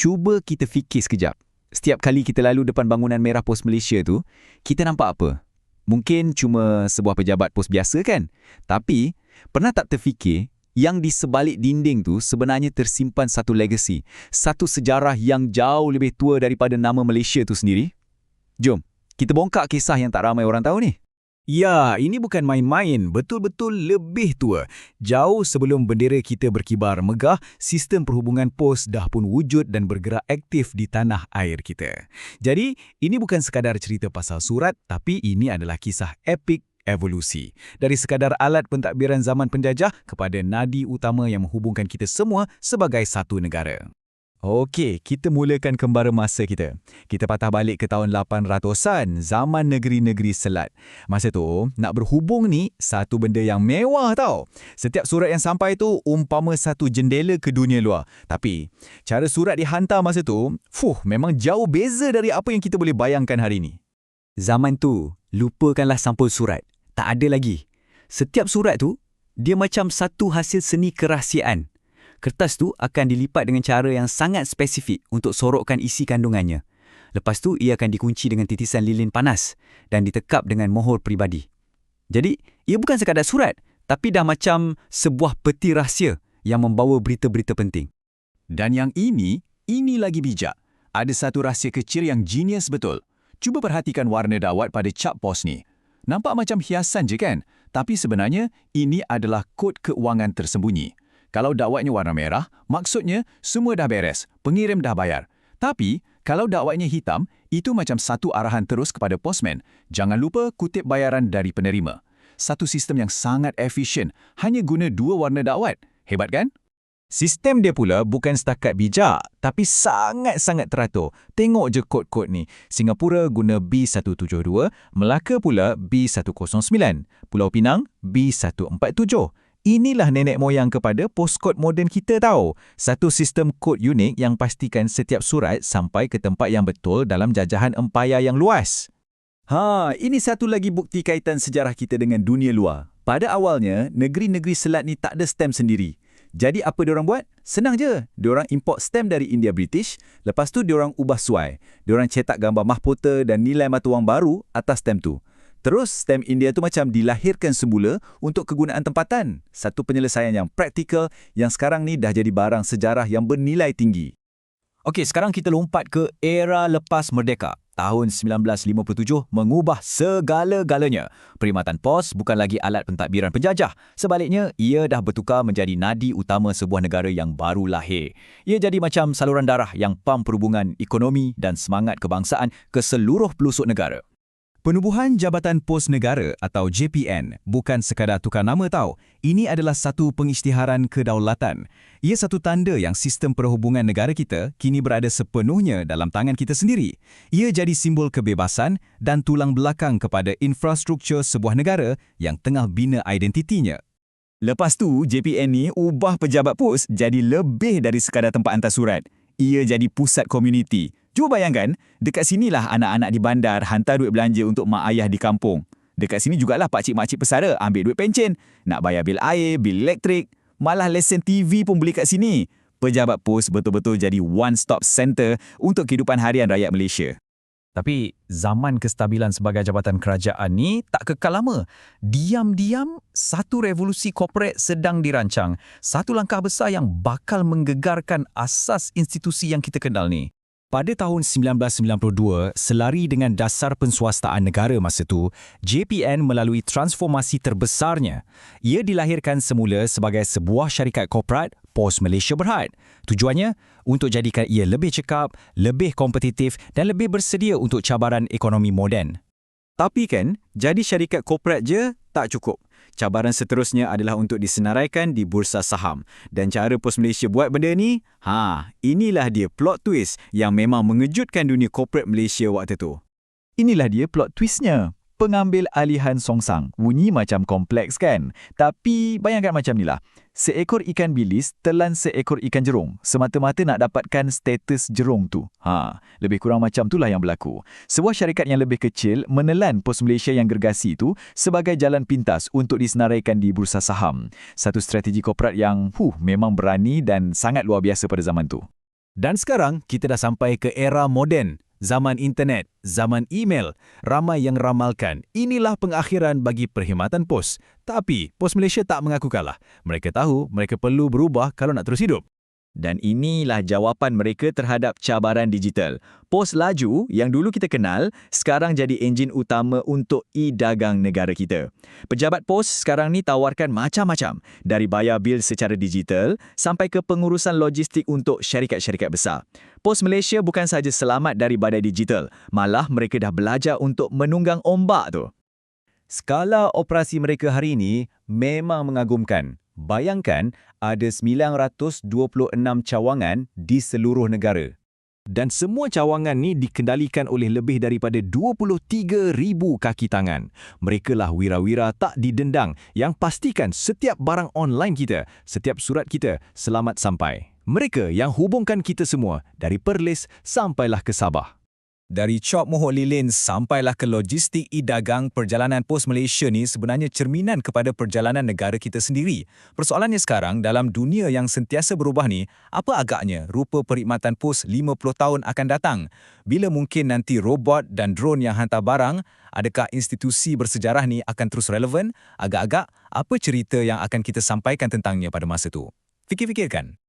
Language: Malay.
Cuba kita fikir sekejap. Setiap kali kita lalu depan bangunan merah Pos Malaysia tu, kita nampak apa? Mungkin cuma sebuah pejabat pos biasa kan? Tapi, pernah tak terfikir yang di sebalik dinding tu sebenarnya tersimpan satu legasi, satu sejarah yang jauh lebih tua daripada nama Malaysia tu sendiri? Jom, kita bongkar kisah yang tak ramai orang tahu ni. Ya, ini bukan main-main, betul-betul lebih tua. Jauh sebelum bendera kita berkibar megah, sistem perhubungan pos dah pun wujud dan bergerak aktif di tanah air kita. Jadi, ini bukan sekadar cerita pasal surat, tapi ini adalah kisah epik evolusi. Dari sekadar alat pentadbiran zaman penjajah kepada nadi utama yang menghubungkan kita semua sebagai satu negara. Okey, kita mulakan kembara masa kita. Kita patah balik ke tahun 800-an, zaman negeri-negeri Selat. Masa tu, nak berhubung ni satu benda yang mewah tau. Setiap surat yang sampai tu umpama satu jendela ke dunia luar. Tapi, cara surat dihantar masa tu, memang jauh beza dari apa yang kita boleh bayangkan hari ni. Zaman tu, lupakanlah sampul surat. Tak ada lagi. Setiap surat tu, dia macam satu hasil seni kerahsiaan. Kertas tu akan dilipat dengan cara yang sangat spesifik untuk sorokkan isi kandungannya. Lepas tu, ia akan dikunci dengan titisan lilin panas dan ditekap dengan mohor peribadi. Jadi, ia bukan sekadar surat, tapi dah macam sebuah peti rahsia yang membawa berita-berita penting. Dan yang ini lagi bijak. Ada satu rahsia kecil yang genius betul. Cuba perhatikan warna dawat pada cap pos ni. Nampak macam hiasan je kan? Tapi sebenarnya, ini adalah kod keuangan tersembunyi. Kalau dakwatnya warna merah, maksudnya semua dah beres, pengirim dah bayar. Tapi, kalau dakwatnya hitam, itu macam satu arahan terus kepada postman. Jangan lupa kutip bayaran dari penerima. Satu sistem yang sangat efisien, hanya guna dua warna dakwat. Hebat kan? Sistem dia pula bukan setakat bijak, tapi sangat-sangat teratur. Tengok je kod-kod ni. Singapura guna B172, Melaka pula B109, Pulau Pinang B147. Inilah nenek moyang kepada poskod moden kita tahu. Satu sistem kod unik yang pastikan setiap surat sampai ke tempat yang betul dalam jajahan empayar yang luas. Ini satu lagi bukti kaitan sejarah kita dengan dunia luar. Pada awalnya, negeri-negeri Selat ni tak ada stem sendiri. Jadi apa diorang buat? Senang je. Diorang import stem dari India British, lepas tu diorang ubah suai. Diorang cetak gambar mahkota dan nilai mata wang baru atas stem tu. Terus, stem India tu macam dilahirkan semula untuk kegunaan tempatan. Satu penyelesaian yang praktikal yang sekarang ni dah jadi barang sejarah yang bernilai tinggi. Okey, sekarang kita lompat ke era lepas merdeka. Tahun 1957 mengubah segala-galanya. Perkhidmatan pos bukan lagi alat pentadbiran penjajah. Sebaliknya, ia dah bertukar menjadi nadi utama sebuah negara yang baru lahir. Ia jadi macam saluran darah yang pam perhubungan ekonomi dan semangat kebangsaan ke seluruh pelusuk negara. Penubuhan Jabatan Pos Negara atau JPN bukan sekadar tukar nama tau. Ini adalah satu pengisytiharan kedaulatan. Ia satu tanda yang sistem perhubungan negara kita kini berada sepenuhnya dalam tangan kita sendiri. Ia jadi simbol kebebasan dan tulang belakang kepada infrastruktur sebuah negara yang tengah bina identitinya. Lepas tu, JPN ni ubah pejabat pos jadi lebih dari sekadar tempat hantar surat. Ia jadi pusat komuniti. Cuba bayangkan, dekat sinilah anak-anak di bandar hantar duit belanja untuk mak ayah di kampung. Dekat sini jugalah pakcik-makcik pesara ambil duit pencen, nak bayar bil air, bil elektrik, malah lesen TV pun beli kat sini. Pejabat pos betul-betul jadi one-stop center untuk kehidupan harian rakyat Malaysia. Tapi zaman kestabilan sebagai jabatan kerajaan ni tak kekal lama. Diam-diam, satu revolusi korporat sedang dirancang. Satu langkah besar yang bakal menggegarkan asas institusi yang kita kenal ni. Pada tahun 1992, selari dengan dasar penswastaan negara masa tu, JPN melalui transformasi terbesarnya. Ia dilahirkan semula sebagai sebuah syarikat korporat, Pos Malaysia Berhad. Tujuannya untuk jadikan ia lebih cekap, lebih kompetitif dan lebih bersedia untuk cabaran ekonomi moden. Tapi kan, jadi syarikat korporat je tak cukup. Cabaran seterusnya adalah untuk disenaraikan di bursa saham. Dan cara Pos Malaysia buat benda ni, inilah dia plot twist yang memang mengejutkan dunia korporat Malaysia waktu tu. Inilah dia plot twistnya. Pengambil alihan Songsang. Bunyi macam kompleks kan? Tapi bayangkan macam ni lah. Seekor ikan bilis telan seekor ikan jerung. Semata-mata nak dapatkan status jerung tu. Lebih kurang macam itulah yang berlaku. Sebuah syarikat yang lebih kecil menelan Pos Malaysia yang gergasi itu sebagai jalan pintas untuk disenaraikan di bursa saham. Satu strategi korporat yang memang berani dan sangat luar biasa pada zaman tu. Dan sekarang kita dah sampai ke era moden, zaman internet, zaman email. Ramai yang ramalkan inilah pengakhiran bagi perkhidmatan pos. Tapi Pos Malaysia tak mengaku kalah. Mereka tahu mereka perlu berubah kalau nak terus hidup. Dan inilah jawapan mereka terhadap cabaran digital. Pos laju yang dulu kita kenal, sekarang jadi enjin utama untuk e-dagang negara kita. Pejabat pos sekarang ni tawarkan macam-macam, dari bayar bil secara digital sampai ke pengurusan logistik untuk syarikat-syarikat besar. Pos Malaysia bukan sahaja selamat dari badai digital, malah mereka dah belajar untuk menunggang ombak tu. Skala operasi mereka hari ini memang mengagumkan. Bayangkan ada 926 cawangan di seluruh negara. Dan semua cawangan ni dikendalikan oleh lebih daripada 23,000 kaki tangan. Merekalah wira-wira tak didendang yang pastikan setiap barang online kita, setiap surat kita selamat sampai. Mereka yang hubungkan kita semua dari Perlis sampailah ke Sabah. Dari Chop Mohok Lilin sampailah ke logistik e-dagang, perjalanan Pos Malaysia ni sebenarnya cerminan kepada perjalanan negara kita sendiri. Persoalannya sekarang, dalam dunia yang sentiasa berubah ni, apa agaknya rupa perkhidmatan pos 50 tahun akan datang? Bila mungkin nanti robot dan drone yang hantar barang, adakah institusi bersejarah ni akan terus relevan? Agak-agak, apa cerita yang akan kita sampaikan tentangnya pada masa tu? Fikir-fikirkan.